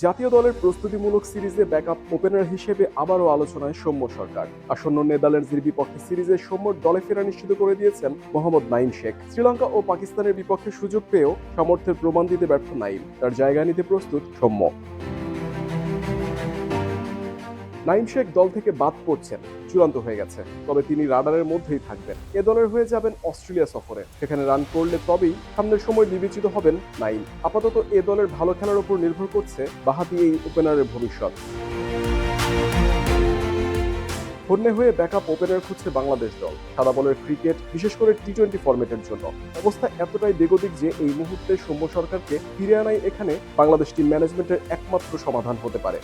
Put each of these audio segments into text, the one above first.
জাতীয় দলের প্রস্তুতিমূলক সিরিজে ব্যাকআপ ওপেনার হিসেবে আবারও আলোচনায় সৌম্য সরকার। আসন্ন নেদারল্যান্ডসের বিপক্ষে সিরিজে সৌম্যর দলে ফেরা নিশ্চিত করে দিয়েছেন মোহাম্মদ নাইম শেখ। শ্রীলঙ্কা ও পাকিস্তানের বিপক্ষে সুযোগ পেয়েও সামর্থ্যের প্রমাণ দিতে ব্যর্থ নাইম। তার জায়গা নিতে প্রস্তুত সৌম্য। নাইম শেখ দল থেকে বাদ পড়ছেন, চূড়ান্ত হয়ে গেছে। তবে তিনি রাডারের মধ্যেই থাকবেন। এ দলের হয়ে যাবেন অস্ট্রেলিয়া সফরে। সেখানে রান করলে তবেই সামনের সময় বিবেচিত হবেন নাইম। আপাতত এ দলের ভালো খেলার উপর নির্ভর করছে বাঁহাতি এই ওপেনারের ভবিষ্যৎ। হন্যে হয়ে ব্যাকআপ ওপেনার খুঁজছে বাংলাদেশ দল। সাদা বলের ক্রিকেট, বিশেষ করে টি-20 ফরম্যাটের জন্য অবস্থা এতটাই বেগতিক যে এই মুহূর্তে সৌম্য সরকারকে ফিরে আনাই এখানে বাংলাদেশ টিম ম্যানেজমেন্টের একমাত্র সমাধান হতে পারে।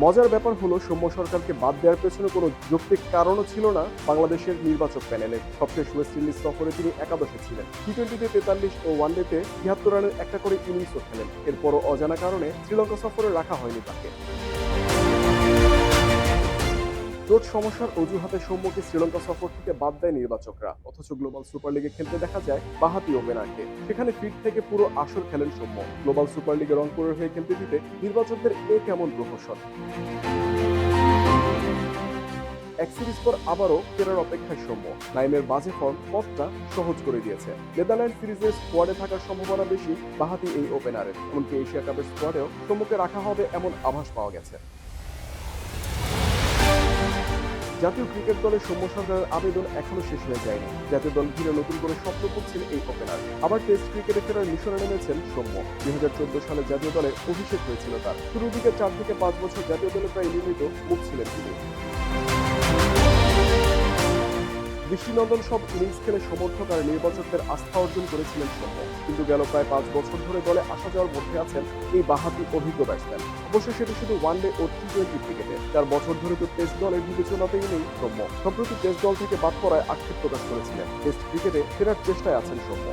মজার ব্যাপার হলো, সৌম্য সরকারকে বাদ দেওয়ার পেছনে কোনো যৌক্তিক কারণও ছিল না বাংলাদেশের নির্বাচক প্যানেলে। সবশেষ ওয়েস্ট ইন্ডিজ সফরে তিনি একাদশে ছিলেন। টি-20তে 43 ও ওয়ানডেতে 73 রানের একটা করে ইনিংসও খেলেন। এরপরও অজানা কারণে শ্রীলঙ্কা সফরে রাখা হয়নি তাকে। চোট সমস্যার অজুহাতে সৌম্যকে শ্রীলঙ্কা সফর থেকে বাদ দেয় নির্বাচকরা। অথচ গ্লোবাল সুপার লিগে খেলতে দেখা যায় বাঁহাতি ওপেনারকে। সেখানে ফিট থেকে পুরো আসর খেলেন সৌম্য। গ্লোবাল সুপার লিগে রংপুরের হয়ে খেলতে দিতে নির্বাচকদের এ কেমন প্রহসন। এক সিরিজ পর আবারও ফেরার অপেক্ষায় সৌম্য। নাইমের বাজে ফর্ম পথটা সহজ করে দিয়েছে। নেদারল্যান্ড সিরিজে স্কোয়াডে থাকার সম্ভাবনা বেশি বাঁহাতি এই ওপেনারের। এমনকি এশিয়া কাপের স্কোয়াডেও সৌম্যকে রাখা হবে এমন আভাস পাওয়া গেছে। জাতীয় ক্রিকেট দলের সৌম্য সরকারের আবেদন এখনো শেষ হয়ে যায়নি। জাতীয় দল ঘিরে নতুন করে স্বপ্ন করছেন এই ওপেনার। আবার টেস্ট ক্রিকেটে ফেরার মিশনে নেমেছেন সৌম্য। 2014 সালে জাতীয় দলে অভিষেক হয়েছিল তার। শুরুর দিকে 4 থেকে 5 বছর জাতীয় দলে প্রায় নিয়মিত মুখ ছিলেন তিনি। দৃষ্টিনন্দন সব ইনিংস খেলে সমর্থক আর নির্বাচকদের আস্থা অর্জন করেছিলেন সৌম্য। কিন্তু গেল প্রায় 5 বছর ধরে দলে আসা যাওয়ার মধ্যে আছেন এই বাঁহাতি অভিজ্ঞ ব্যাটসম্যান। অবশ্য সেটি শুধু ওয়ানডে ও টি-20 ক্রিকেটে। 4 বছর ধরে তো টেস্ট দলের বিবেচনাতেই নেই সৌম্য। সম্প্রতি টেস্ট দল থেকে বাদ পড়ায় আক্ষেপ প্রকাশ করেছিলেন। টেস্ট ক্রিকেটে ফেরার চেষ্টায় আছেন সৌম্য।